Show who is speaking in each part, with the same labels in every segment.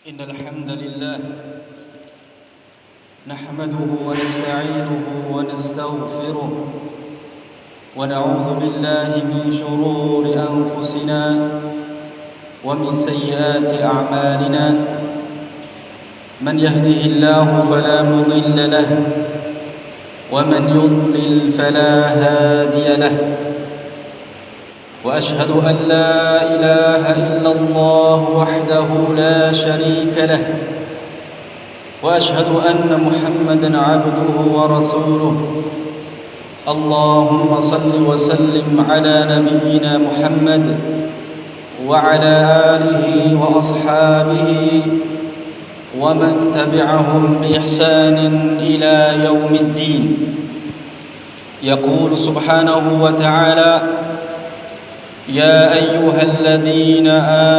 Speaker 1: إن الحمد لله نحمده ونستعينه ونستغفره ونعوذ بالله من شرور أنفسنا ومن سيئات أعمالنا من يهده الله فلا مضل له ومن يضلل فلا هادي له وأشهد أن لا إله إلا الله وحده لا شريك له وأشهد أن محمدًا عبده ورسوله اللهم صل وسلم على نبينا محمد وعلى آله وأصحابه ومن تبعهم بإحسان إلى يوم الدين. يقول سبحانه وتعالى: يا أيها الذين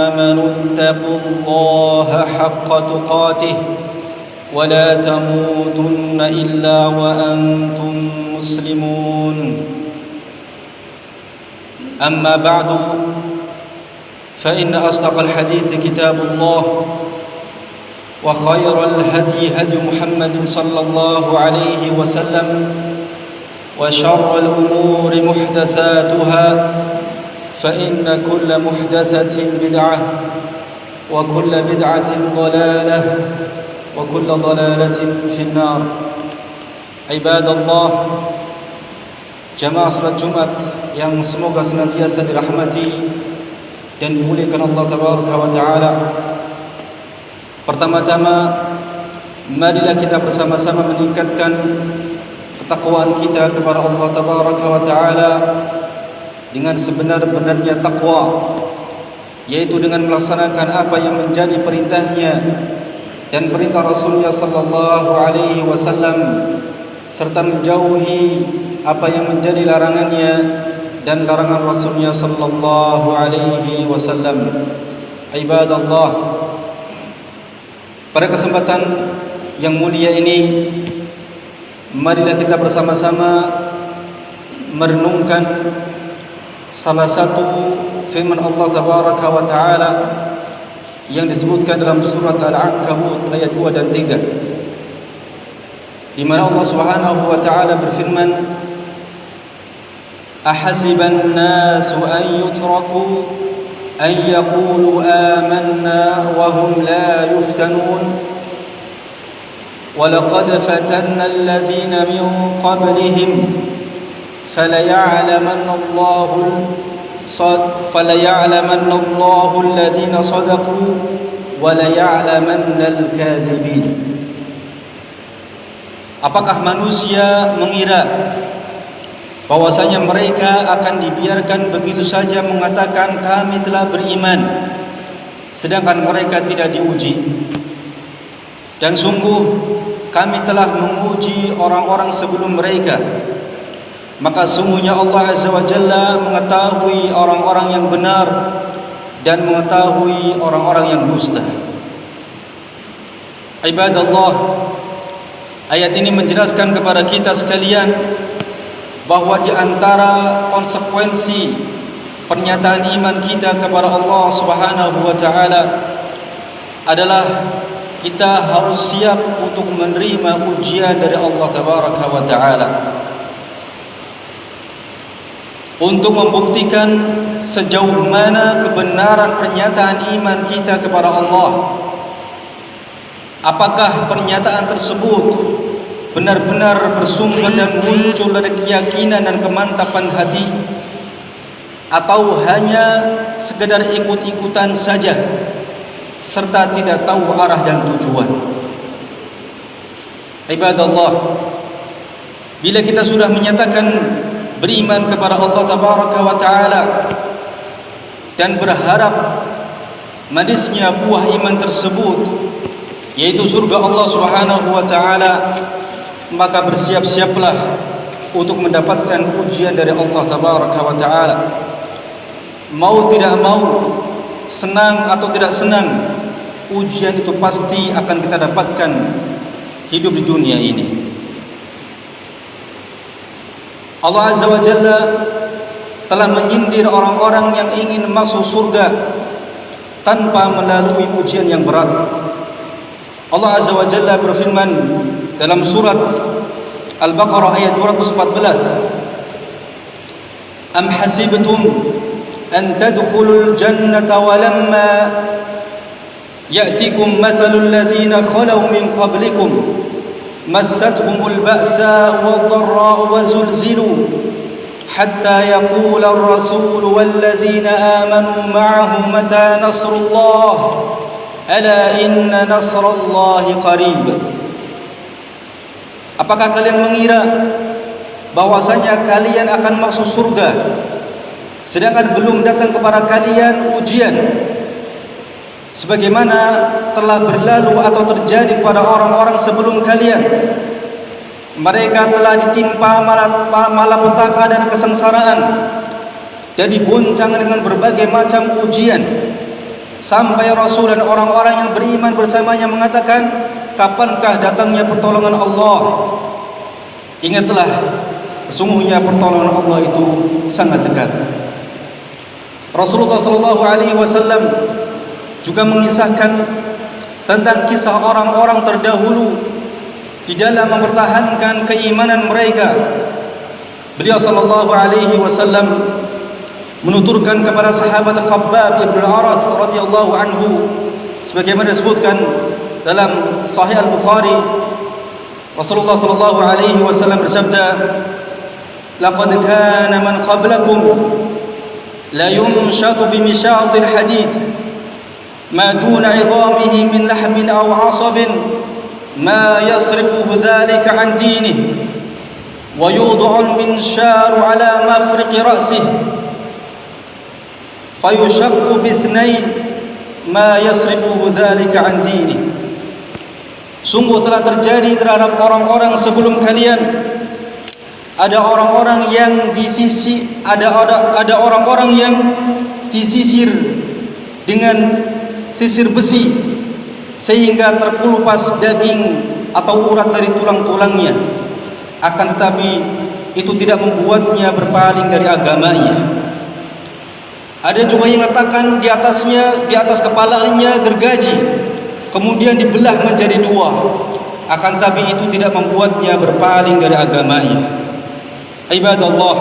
Speaker 1: آمنوا اتقوا الله حق تقاته ولا تموتن إلا وأنتم مسلمون. أما بعد فإن أصدق الحديث كتاب الله وخير الهدي هدي محمد صلى الله عليه وسلم وشر الأمور محدثاتها فإن كل محدثة بدعة وكل بدعة ضلالة وكل ضلالة في النار. عباد الله, jamaah salat Jumat yang semoga senantiasa dirahmati dan dimuliakan Allah Tabaraka wa Ta'ala. Pertama-tama, marilah kita bersama-sama meningkatkan ketakwaan kita kepada Allah Tabaraka wa Ta'ala dengan sebenar-benarnya takwa, yaitu dengan melaksanakan apa yang menjadi perintahnya dan perintah Rasulnya sallallahu alaihi wasallam, serta menjauhi apa yang menjadi larangannya dan larangan Rasulnya sallallahu alaihi wasallam. Ibadallah, pada kesempatan yang mulia ini, marilah kita bersama-sama merenungkan salah satu firman Allah Tabaraka wa Ta'ala yang disebutkan dalam surat Al-Ankabut ayat 2 dan 3, di mana Allah Subhanahu wa Ta'ala berfirman: ahasiban nasu an yutraku an yaqulu amanna wa hum la yuftanun wa laqad fatanna alladhina min qablihim فليعلمن الله الذين صدقوا وليعلمن الكاذبين. Apakah manusia mengira bahwasanya mereka akan dibiarkan begitu saja mengatakan kami telah beriman, sedangkan mereka tidak diuji? Dan sungguh kami telah menguji orang-orang sebelum mereka, maka sungguhnya Allah Azza wa Jalla mengetahui orang-orang yang benar dan mengetahui orang-orang yang dusta. Ibadallah, ayat ini menjelaskan kepada kita sekalian bahwa di antara konsekuensi pernyataan iman kita kepada Allah Subhanahu wa Ta'ala adalah kita harus siap untuk menerima ujian dari Allah Tabaraka wa Ta'ala, untuk membuktikan sejauh mana kebenaran pernyataan iman kita kepada Allah. Apakah pernyataan tersebut benar-benar bersumber dan muncul dari keyakinan dan kemantapan hati, atau hanya sekedar ikut-ikutan saja serta tidak tahu arah dan tujuan? Ibadallah, bila kita sudah menyatakan beriman kepada Allah Tabaraka wa Ta'ala dan berharap manisnya buah iman tersebut, yaitu surga Allah Subhanahu wa Ta'ala, maka bersiap-siaplah untuk mendapatkan ujian dari Allah Tabaraka wa Ta'ala. Mau tidak mau, senang atau tidak senang, ujian itu pasti akan kita dapatkan hidup di dunia ini. Allah Azza wa Jalla telah menyindir orang-orang yang ingin masuk surga tanpa melalui ujian yang berat. Allah Azza wa Jalla berfirman dalam surat Al-Baqarah ayat 214, Am hasibtum an tadkhulul jannata wa lamma ya'tikum mathalul ladzina khalau min qablikum massatuhumul ba'sa wad-dharra'u wa zulzilu hatta yaqula ar-rasul wal ladzina amanu ma'ahu mata nasrullah ala inna nasrallahi qarib. Apakah kalian mengira bahwasanya kalian akan masuk surga sedangkan belum datang kepada kalian ujian sebagaimana telah berlalu atau terjadi kepada orang-orang sebelum kalian? Mereka telah ditimpa malapetaka dan kesengsaraan dan digoncang dengan berbagai macam ujian, sampai Rasul dan orang-orang yang beriman bersamanya mengatakan, kapankah datangnya pertolongan Allah? Ingatlah, sesungguhnya pertolongan Allah itu sangat dekat. Rasulullah SAW juga mengisahkan tentang kisah orang-orang terdahulu di dalam mempertahankan keimanan mereka. Beliau SAW menuturkan kepada sahabat Khabbab ibn al-Aras radhiyallahu anhu, sebagaimana disebutkan dalam Sahih Al-Bukhari, Rasulullah SAW bersabda, laqad kana man qablakum la yumshatu bimishatil hadid ma duna 'idhamihi min lahmin aw 'asabin ma yasrifuhu dhalika 'an dinihi wa yud'u al-minsharu 'ala mafriqi ra'sihi fayushaqqu bithnayn ma yasrifuhu dhalika 'an dinihi. Sungguh telah terjadi terhadap orang-orang sebelum kalian, ada orang-orang yang ada orang-orang yang disisir dengan sisir besi sehingga terkelupas daging atau urat dari tulang-tulangnya, akan tetapi itu tidak membuatnya berpaling dari agamanya. Ada juga yang letakkan di atas kepalanya gergaji, kemudian dibelah menjadi dua, akan tapi itu tidak membuatnya berpaling dari agamanya. Ibadallah,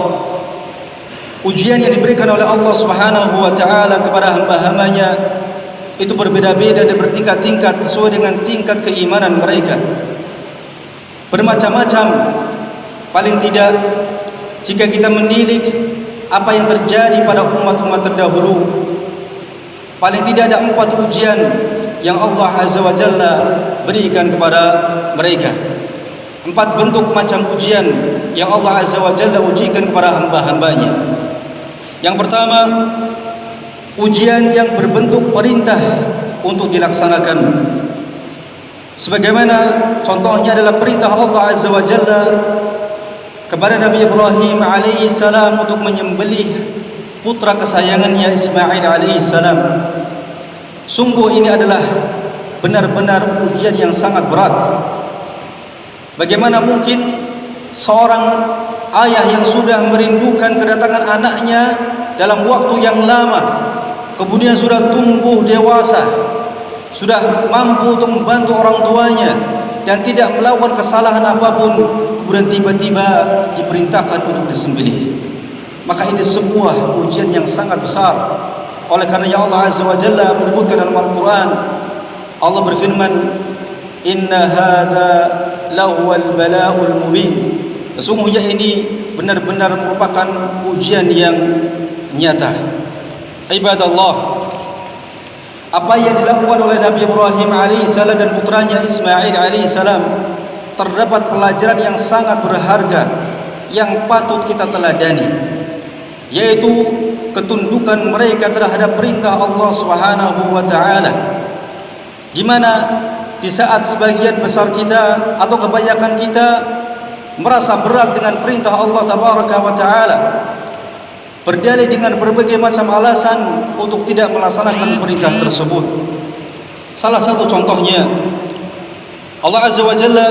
Speaker 1: ujian yang diberikan oleh Allah Subhanahu wa taala kepada hamba-hambanya itu berbeda-beda dan bertingkat-tingkat sesuai dengan tingkat keimanan mereka. Bermacam-macam. Paling tidak, jika kita menilik apa yang terjadi pada umat-umat terdahulu, paling tidak ada 4 ujian yang Allah Azza wa Jalla berikan kepada mereka. 4 bentuk macam ujian yang Allah Azza wa Jalla ujikan kepada hamba-hambanya. Yang pertama, ujian yang berbentuk perintah untuk dilaksanakan. Sebagaimana contohnya adalah perintah Allah Azza wa Jalla kepada Nabi Ibrahim alaihi salam untuk menyembelih putra kesayangannya Ismail alaihi salam. Sungguh ini adalah benar-benar ujian yang sangat berat. Bagaimana mungkin seorang ayah yang sudah merindukan kedatangan anaknya dalam waktu yang lama, kemudian sudah tumbuh dewasa, sudah mampu untuk membantu orang tuanya dan tidak melakukan kesalahan apapun, kemudian tiba-tiba diperintahkan untuk disembelih. Maka ini sebuah ujian yang sangat besar. Oleh karenanya Allah Azza wa Jalla menyebutkan dalam Al-Quran, Allah berfirman, Inna hadha lahuwal bala'ul mubin. Sesungguhnya ini benar-benar merupakan ujian yang nyata. Ibadallah, apa yang dilakukan oleh Nabi Ibrahim alaihissalam dan putranya Ismail alaihissalam, terdapat pelajaran yang sangat berharga yang patut kita teladani, yaitu ketundukan mereka terhadap perintah Allah Subhanahu wa taala. Di mana di saat sebagian besar kita atau kebanyakan kita merasa berat dengan perintah Allah Tabaraka wa taala, berdalih dengan berbagai macam alasan untuk tidak melaksanakan perintah tersebut. Salah satu contohnya, Allah Azza wa Jalla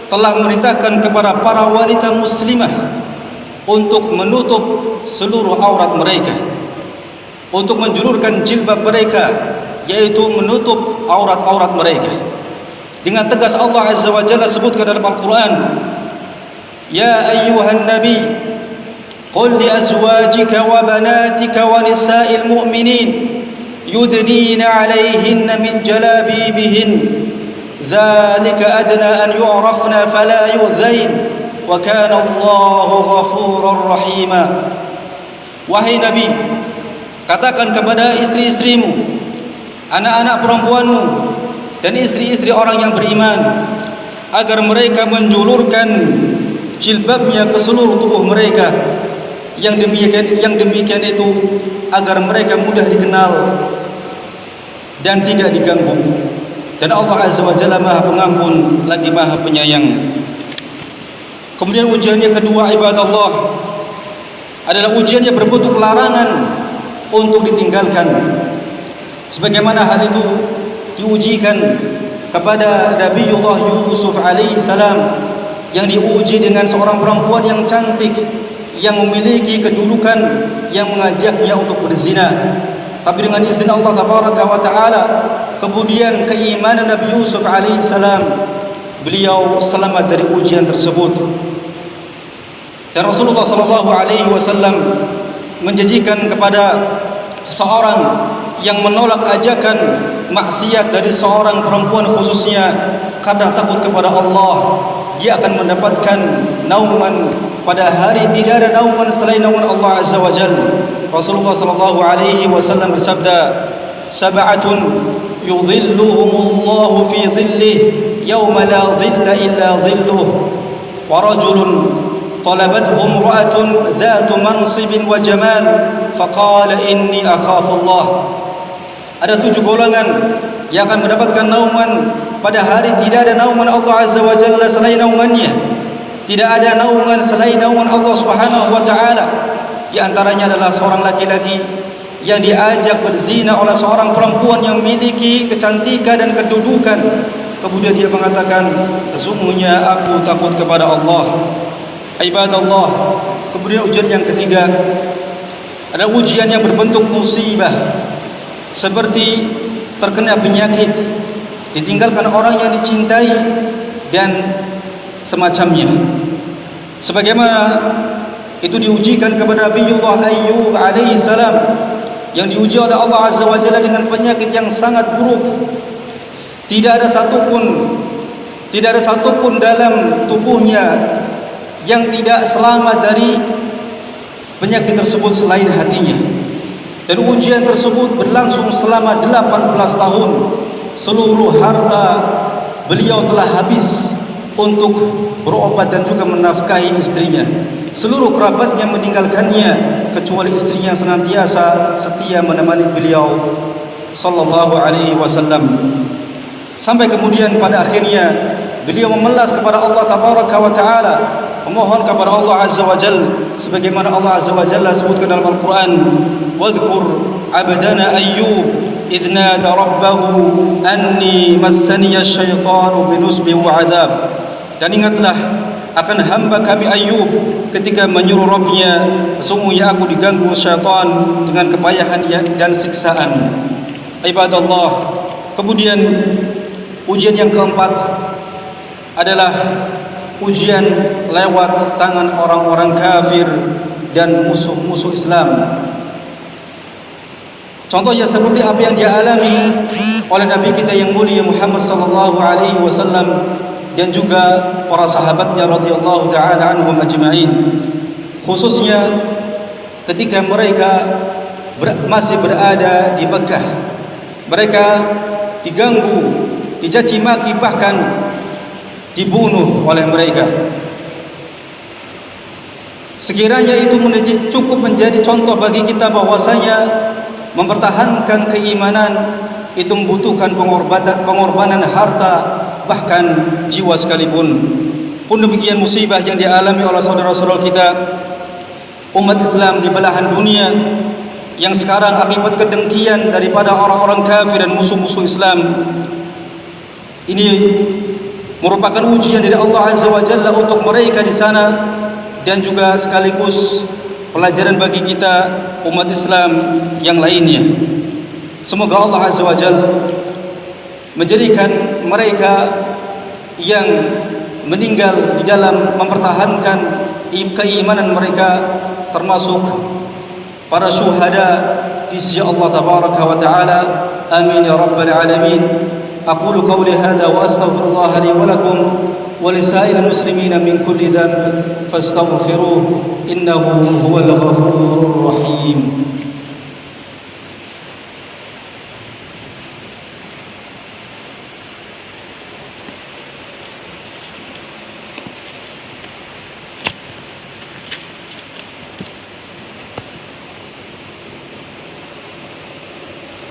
Speaker 1: telah memerintahkan kepada para wanita muslimah untuk menutup seluruh aurat mereka, untuk menjulurkan jilbab mereka, yaitu menutup aurat-aurat mereka. Dengan tegas Allah Azza wa Jalla sebutkan dalam Al-Quran, Ya ayyuhan nabi, qul li azwajika wa banatika wa nisa'il mu'minin yudnina 'alayhinna min jalabibihin dzalika adna an yu'rafna fala yu'zain wa kana Allahu ghafurar rahima. Wahai Nabi, katakan kepada istri-istrimu, anak-anak perempuanmu, dan istri-istri orang yang beriman, agar mereka menjulurkan jilbabnya ke seluruh tubuh mereka. Yang demikian itu agar mereka mudah dikenal dan tidak diganggu. Dan Allah Azza wa Jalla Maha Pengampun lagi Maha Penyayang. Kemudian ujian yang kedua, ibadallah, adalah ujian yang berbentuk larangan untuk ditinggalkan. Sebagaimana hal itu diujikan kepada Nabiullah Yusuf alaihi salam, yang diuji dengan seorang perempuan yang cantik, yang memiliki kedudukan yang mengajaknya untuk berzina. Tapi dengan izin Allah tabaraka wa taala, kemudian keimanan Nabi Yusuf alaihi salam, beliau selamat dari ujian tersebut. Dan Rasulullah sallallahu alaihi wasallam menjanjikan kepada seorang yang menolak ajakan maksiat dari seorang perempuan khususnya karena takut kepada Allah, dia akan mendapatkan nauman pada hari tidak ada nauman selain nauman Allah Azza wa Jalla. Rasulullah sallallahu alaihi wasallam bersabda, sab'atun yudhilluhumullahu fi dhillihi yawma la dhilla illa dhilluh, wa rajulun طلبته امرأة ذات منصب وجمال فقال إني أخاف الله. Ada 7 golongan yang akan mendapatkan nauman pada hari tidak ada nauman Allah Azza wa Jalla selain naumannya. Tidak ada naungan selain naungan Allah Subhanahu wa taala. Di antaranya adalah seorang laki-laki yang diajak berzina oleh seorang perempuan yang memiliki kecantikan dan kedudukan. Kemudian dia mengatakan, sesungguhnya aku takut kepada Allah. Ibadallah. Kemudian ujian yang ketiga adalah ujian yang berbentuk musibah, seperti terkena penyakit, ditinggalkan orang yang dicintai, dan semacamnya. Sebagaimana itu diujikan kepada Nabiullah Ayyub alaihi salam, yang diuji oleh Allah Azza wa Jalla dengan penyakit yang sangat buruk. Tidak ada satupun dalam tubuhnya yang tidak selamat dari penyakit tersebut selain hatinya. Dan ujian tersebut berlangsung selama 18 tahun. Seluruh harta beliau telah habis untuk berobat dan juga menafkahi istrinya. Seluruh kerabatnya meninggalkannya, kecuali istrinya yang senantiasa setia menemani beliau sallallahu alaihi wasallam. Sampai kemudian pada akhirnya beliau memelas kepada Allah tabaraka wa taala, memohon kepada Allah Azza wa Jalla, sebagaimana Allah Azza wa Jalla sebutkan dalam Al-Quran, wadhkur abdana Ayyub idh nada rabbahu anni massaniya syaitanu binusbi wa adab. Dan ingatlah akan hamba kami Ayyub ketika menyuruh Rabbnya, sesungguhnya aku diganggu syaitan dengan kepayahan dan siksaan. Ibadallah. Kemudian ujian yang keempat adalah ujian lewat tangan orang-orang kafir dan musuh-musuh Islam. Contohnya seperti apa yang dialami oleh Nabi kita yang mulia Muhammad sallallahu alaihi wasallam dan juga para sahabatnya radhiyallahu taala anhum ajma'in. Khususnya ketika mereka masih berada di Mekah, mereka diganggu, dicaci maki, bahkan dibunuh oleh mereka. Sekiranya itu cukup menjadi contoh bagi kita bahwasanya mempertahankan keimanan itu membutuhkan pengorbanan harta, bahkan jiwa sekalipun. Pun demikian musibah yang dialami oleh saudara-saudara kita umat Islam di belahan dunia, yang sekarang akibat kedengkian daripada orang-orang kafir dan musuh-musuh Islam ini merupakan ujian dari Allah Azza wa Jalla untuk mereka di sana, dan juga sekaligus pelajaran bagi kita umat Islam yang lainnya. Semoga Allah Azza wa Jalla menjadikan mereka yang meninggal di dalam mempertahankan keimanan mereka, termasuk para syuhada di sisi Allah tabaraka wa taala. Amin ya rabbal alamin. Aqulu qawli hadha wa astaghfirullah li wa lakum wa lisairil muslimin min kulli dhanb fastaghfiruhu innahu huwal ghafurur rahim.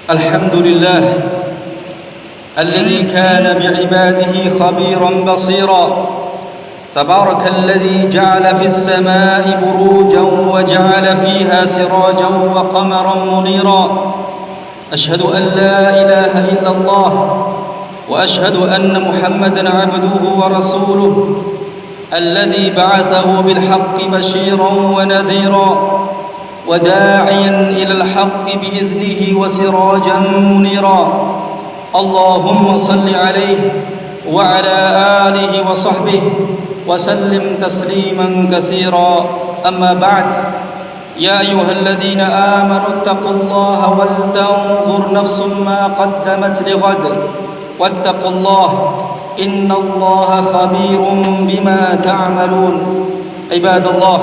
Speaker 1: الحمد لله الذي كان بعباده خبيرا بصيرا تبارك الذي جعل في السماء بروجا وجعل فيها سراجا وقمرا منيرا أشهد أن لا إله إلا الله وأشهد أن محمدا عبده ورسوله الذي بعثه بالحق بشيرا ونذيرا وداعيا إلى الحق بإذنه وسراجا منيرا اللهم صل عليه وعلى آله وصحبه وسلم تسليما كثيرا. أما بعد، يا أيها الذين آمنوا اتقوا الله ولتنظر نفس ما قدمت لغد واتقوا الله إن الله خبير بما تعملون. عباد الله,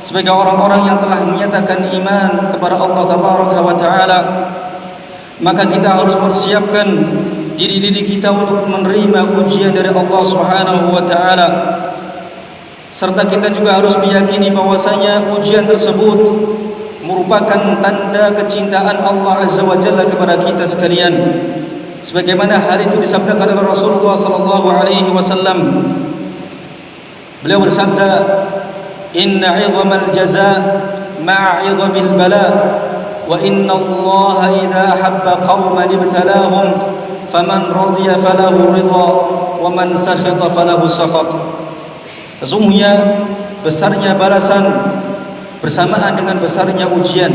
Speaker 1: sebagai orang-orang yang telah menyatakan iman kepada Allah tabaraka wa taala, maka kita harus persiapkan diri kita untuk menerima ujian dari Allah Subhanahu wa taala, serta kita juga harus meyakini bahwasanya ujian tersebut merupakan tanda kecintaan Allah Azza wa Jalla kepada kita sekalian, sebagaimana hal itu disabdakan oleh Rasulullah sallallahu alaihi wasallam. Beliau bersabda, inna 'idhamal jazaa ma'a 'idhamil balaa wa inna Allah idza habba qauman ibtalahum faman radiya falahu ridha wa man sakhita falahu sakhat. Sesungguhnya besarnya balasan bersamaan dengan besarnya ujian,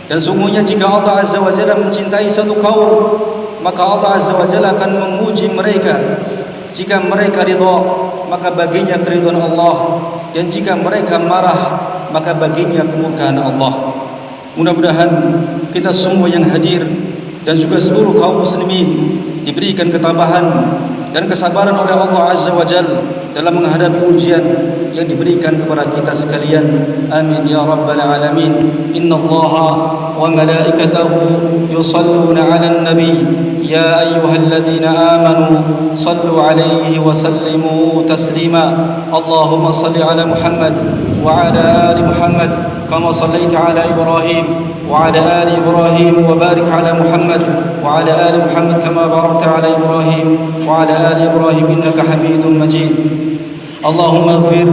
Speaker 1: dan sungguhnya jika Allah Azza wa Jalla mencintai satu kaum, maka Allah Azza wa Jalla akan menguji mereka. Jika mereka ridha, maka baginya keridhaan Allah, dan jika mereka marah, maka baginya kemurkaan Allah. Mudah-mudahan kita semua yang hadir dan juga seluruh kaum muslimin diberikan ketabahan dan kesabaran oleh Allah Azza wa Jalla dalam menghadapi ujian yang diberikan kepada kita sekalian. Amin ya rabbal alamin. Innallaha wa malaikatahu yusalluna 'alan nabi ya ayyuhalladzina amanu sallu 'alaihi wa sallimu taslima. Allahumma salli 'ala Muhammad wa 'ala ali Muhammad kama sallaita 'ala Ibrahim wa 'ala ali Ibrahim wa barik 'ala Muhammad wa 'ala ali Muhammad kama barakta 'ala Ibrahim wa 'ala ali Ibrahim innaka Hamidum Majid. اللهم اغفر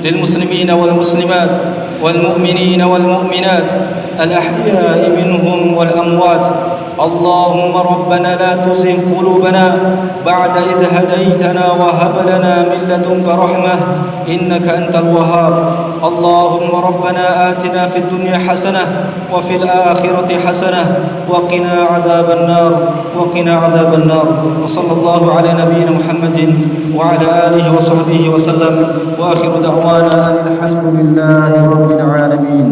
Speaker 1: للمسلمين والمسلمات والمؤمنين والمؤمنات الأحياء منهم والأموات. اللهم ربنا لا تزغ قلوبنا بعد إذ هديتنا وهب لنا من لدنك رحمة إنك أنت الوهاب. اللهم ربنا آتنا في الدنيا حسنة وفي الآخرة حسنة وقنا عذاب النار وقنا عذاب النار. وصلى الله على نبينا محمد وعلى آله وصحبه وسلم وآخر دعوانا الحمد لله رب العالمين.